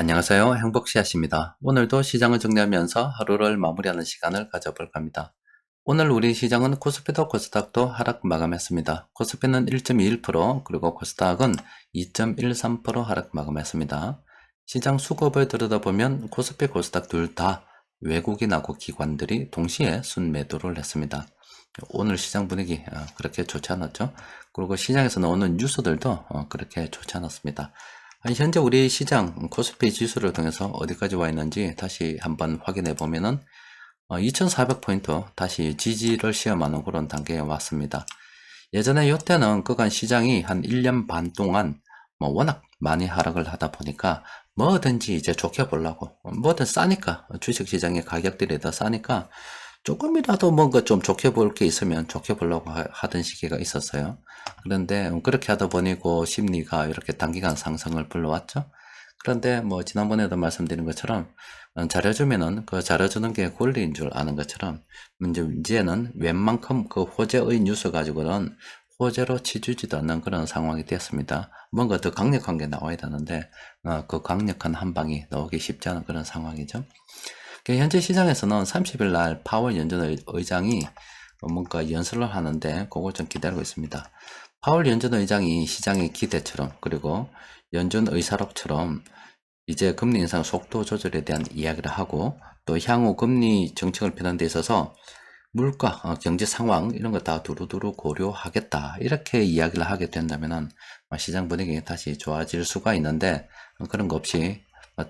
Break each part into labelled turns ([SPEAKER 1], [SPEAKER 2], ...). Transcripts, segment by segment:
[SPEAKER 1] 안녕하세요. 행복씨앗입니다. 오늘도 시장을 정리하면서 하루를 마무리하는 시간을 가져볼까 합니다. 오늘 우리 시장은 코스피도 코스닥도 하락 마감했습니다. 코스피는 1.21%, 그리고 코스닥은 2.13% 하락 마감했습니다. 시장 수급을 들여다보면 코스피, 코스닥 둘 다 외국인하고 기관들이 동시에 순매도를 했습니다. 오늘 시장 분위기 그렇게 좋지 않았죠? 그리고 시장에서 나오는 뉴스들도 그렇게 좋지 않았습니다. 현재 우리 시장 코스피 지수를 통해서 어디까지 와 있는지 다시 한번 확인해 보면은 2400포인트 다시 지지를 시험하는 그런 단계에 왔습니다. 예전에 이때는 그간 시장이 한 1년 반 동안 워낙 많이 하락을 하다 보니까 뭐든지 이제 좋게 보려고, 뭐든 싸니까, 주식시장의 가격들이 더 싸니까 조금이라도 뭔가 좀 좋게 볼 게 있으면 좋게 보려고 하던 시기가 있었어요. 그런데 그렇게 하다 보니 그 심리가 이렇게 단기간 상승을 불러왔죠. 그런데 뭐 지난번에도 말씀드린 것처럼 잘해주면은 그 잘해주는 게 권리인 줄 아는 것처럼 이제는 웬만큼 그 호재의 뉴스 가지고는 호재로 치주지도 않는 그런 상황이 됐습니다. 뭔가 더 강력한 게 나와야 되는데 그 강력한 한 방이 나오기 쉽지 않은 그런 상황이죠. 현재 시장에서는 30일 날 파월 연준 의장이 뭔가 연설을 하는데 그걸 좀 기다리고 있습니다. 파월 연준 의장이 시장의 기대처럼, 그리고 연준 의사록처럼 이제 금리 인상 속도 조절에 대한 이야기를 하고, 또 향후 금리 정책을 펴는 데 있어서 물가, 경제 상황 이런 거 다 두루두루 고려하겠다, 이렇게 이야기를 하게 된다면은 시장 분위기 다시 좋아질 수가 있는데, 그런 거 없이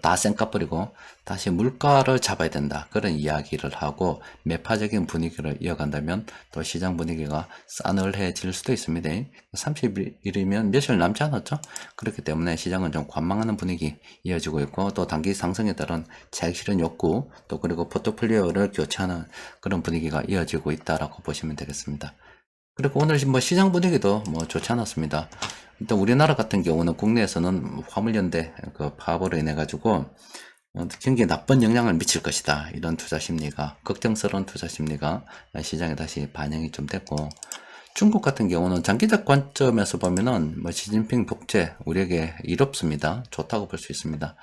[SPEAKER 1] 다 쌩까버리고 다시 물가를 잡아야 된다, 그런 이야기를 하고 매파적인 분위기를 이어간다면 또 시장 분위기가 싸늘해질 수도 있습니다. 30일이면 며칠 남지 않았죠? 그렇기 때문에 시장은 좀 관망하는 분위기 이어지고 있고, 또 단기 상승에 따른 차익 실현 욕구, 또 그리고 포트폴리오를 교체하는 그런 분위기가 이어지고 있다라고 보시면 되겠습니다. 그리고 오늘 뭐 시장 분위기도 뭐 좋지 않았습니다. 일단 우리나라 같은 경우는 국내에서는 화물연대 그 파업으로 인해 가지고 경기에 나쁜 영향을 미칠 것이다, 이런 투자 심리가, 걱정스러운 투자 심리가 시장에 다시 반영이 좀 됐고, 중국 같은 경우는 장기적 관점에서 보면은 뭐 시진핑 독재 우리에게 이롭습니다. 좋다고 볼 수 있습니다.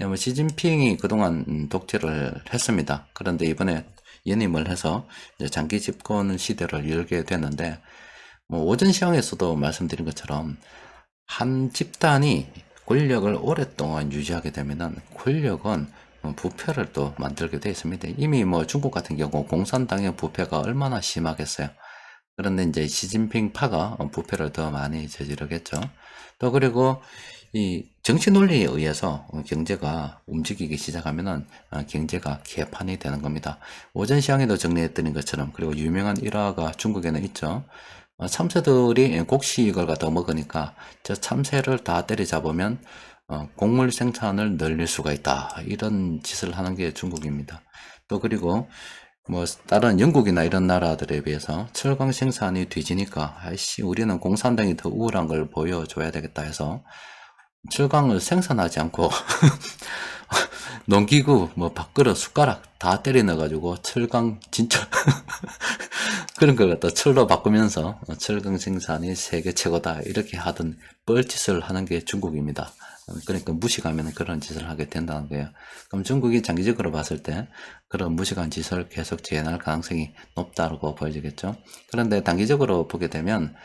[SPEAKER 1] 뭐 시진핑이 그동안 독재를 했습니다. 그런데 이번에 연임을 해서 이제 장기 집권 시대를 열게 됐는데, 뭐 오전 시황에서도 말씀드린 것처럼 한 집단이 권력을 오랫동안 유지하게 되면은 권력은 부패를 또 만들게 되어 있습니다. 이미 뭐 중국 같은 경우 공산당의 부패가 얼마나 심하겠어요. 그런데 이제 시진핑파가 부패를 더 많이 저지르겠죠. 또 그리고 이 정치 논리에 의해서 경제가 움직이기 시작하면은 경제가 개판이 되는 겁니다. 오전 시황에도 정리해드린 것처럼, 그리고 유명한 일화가 중국에는 있죠. 참새들이 곡식을 갖다 먹으니까 저 참새를 다 때려잡으면 곡물 생산을 늘릴 수가 있다, 이런 짓을 하는 게 중국입니다. 또 그리고 뭐 다른 영국이나 이런 나라들에 비해서 철강 생산이 뒤지니까 아이씨 우리는 공산당이 더 우월한 걸 보여줘야 되겠다 해서 철강을 생산하지 않고 농기구 뭐 밥그릇 숟가락 다 때려 넣어가지고 철강 진짜 그런 걸 갖다 철로 바꾸면서 철강 생산이 세계 최고다, 이렇게 하던 뻘짓을 하는 게 중국입니다. 그러니까 무식하면 그런 짓을 하게 된다는 거예요. 그럼 중국이 장기적으로 봤을 때 그런 무식한 짓을 계속 재현할 가능성이 높다고 보여지겠죠. 그런데 단기적으로 보게 되면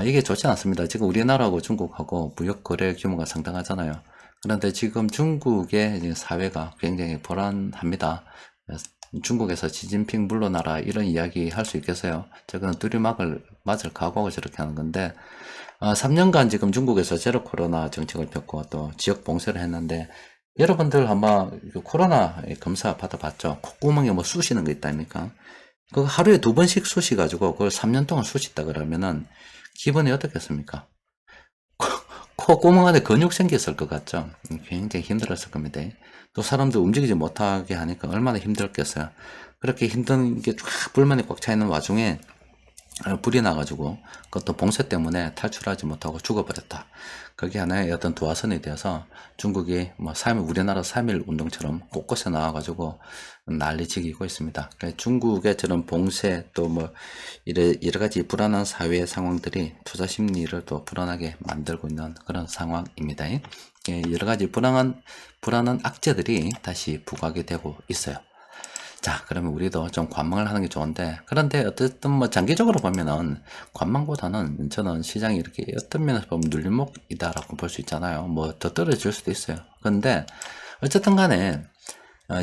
[SPEAKER 1] 이게 좋지 않습니다. 지금 우리나라하고 중국하고 무역 거래 규모가 상당하잖아요. 그런데 지금 중국의 사회가 굉장히 불안합니다. 중국에서 시진핑 물러나라 이런 이야기 할 수 있겠어요? 저거는 맞을 각오하고 저렇게 하는 건데, 3년간 지금 중국에서 제로 코로나 정책을 폈고 또 지역 봉쇄를 했는데, 여러분들 아마 코로나 검사 받아봤죠? 콧구멍에 뭐 쑤시는 거 있다니까. 그 하루에 2번씩 쑤시가지고 그걸 3년 동안 쑤셨다 그러면은 기분이 어떻겠습니까? 콧구멍 안에 근육 생겼을 것 같죠? 굉장히 힘들었을 겁니다. 또 사람들 움직이지 못하게 하니까 얼마나 힘들었겠어요. 그렇게 힘든 게 쫙 불만이 꽉 차있는 와중에 불이 나가지고 그것도 봉쇄 때문에 탈출하지 못하고 죽어버렸다. 그게 하나의 어떤 도화선이 되어서 중국이 뭐 우리나라 3.1 운동처럼 곳곳에 나와가지고 난리치기고 있습니다. 그러니까 중국의 저런 봉쇄 또 뭐 여러 가지 불안한 사회 상황들이 투자 심리를 또 불안하게 만들고 있는 그런 상황입니다. 여러 가지 불안한 악재들이 다시 부각이 되고 있어요. 자, 그러면 우리도 좀 관망을 하는 게 좋은데, 그런데 어쨌든 뭐 장기적으로 보면은 관망보다는 저는 시장이 이렇게 어떤 면에서 보면 눌림목이다라고 볼 수 있잖아요. 뭐 더 떨어질 수도 있어요. 근데 어쨌든 간에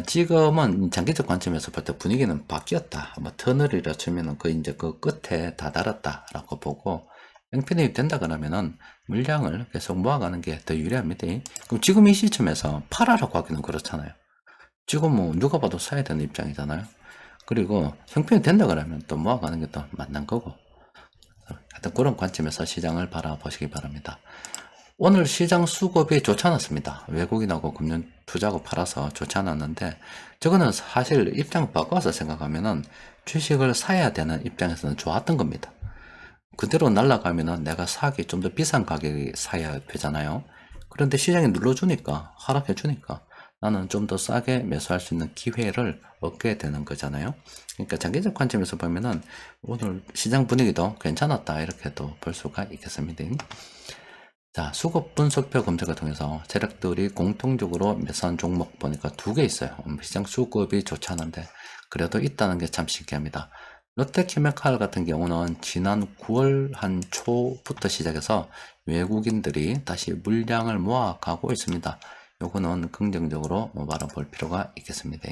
[SPEAKER 1] 지금은 장기적 관점에서 볼 때 분위기는 바뀌었다. 뭐 터널이라 치면은 그 이제 그 끝에 다다랐다라고 보고, 형편이 된다 그러면은 물량을 계속 모아가는 게 더 유리합니다. 그럼 지금 이 시점에서 팔아라고 하기는 그렇잖아요. 지금 뭐 누가 봐도 사야 되는 입장이잖아요. 그리고 형편이 된다 그러면 또 모아가는 게 또 맞는 거고. 하여튼 그런 관점에서 시장을 바라보시기 바랍니다. 오늘 시장 수급이 좋지 않았습니다. 외국인하고 금융 투자하고 팔아서 좋지 않았는데, 저거는 사실 입장 바꿔서 생각하면은 주식을 사야 되는 입장에서는 좋았던 겁니다. 그대로 날아가면은 내가 사기 좀 더 비싼 가격에 사야 되잖아요. 그런데 시장이 눌러주니까, 하락해주니까 나는 좀 더 싸게 매수할 수 있는 기회를 얻게 되는 거잖아요. 그러니까 장기적 관점에서 보면은 오늘 시장 분위기도 괜찮았다, 이렇게도 볼 수가 있겠습니다. 자, 수급 분석표 검색을 통해서 세력들이 공통적으로 매수한 종목 보니까 두 개 있어요. 시장 수급이 좋지 않은데 그래도 있다는 게 참 신기합니다. 롯데케미칼 같은 경우는 지난 9월 한 초부터 시작해서 외국인들이 다시 물량을 모아가고 있습니다. 요거는 긍정적으로 바라볼 필요가 있겠습니다.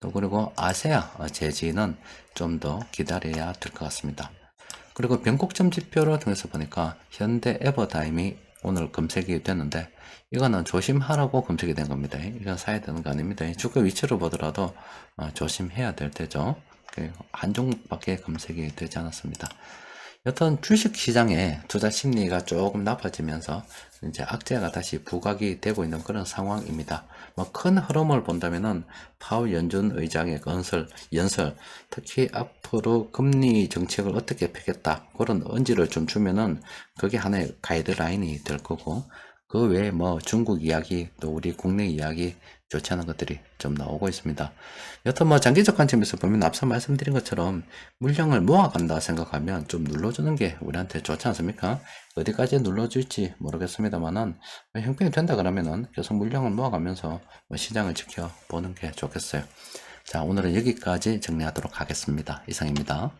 [SPEAKER 1] 또 그리고 아세아 재지는 좀 더 기다려야 될 것 같습니다. 그리고 변곡점 지표를 통해서 보니까 현대 에버다임이 오늘 검색이 됐는데, 이거는 조심하라고 검색이 된 겁니다. 이건 사야 되는 거 아닙니다. 주가 위치로 보더라도 조심해야 될 때죠. 한 종목밖에 검색이 되지 않았습니다. 여튼 주식 시장의 투자 심리가 조금 나빠지면서 이제 악재가 다시 부각이 되고 있는 그런 상황입니다. 뭐 큰 흐름을 본다면은 파월 연준 의장의 연설, 특히 앞으로 금리 정책을 어떻게 펴겠다, 그런 언지를 좀 주면은 그게 하나의 가이드라인이 될 거고, 그 외에 뭐 중국 이야기, 또 우리 국내 이야기, 좋지 않은 것들이 좀 나오고 있습니다. 여튼 뭐 장기적 관점에서 보면 앞서 말씀드린 것처럼 물량을 모아간다 생각하면 좀 눌러주는 게 우리한테 좋지 않습니까? 어디까지 눌러줄지 모르겠습니다만은 형편이 된다 그러면은 계속 물량을 모아가면서 뭐 시장을 지켜보는 게 좋겠어요. 자, 오늘은 여기까지 정리하도록 하겠습니다. 이상입니다.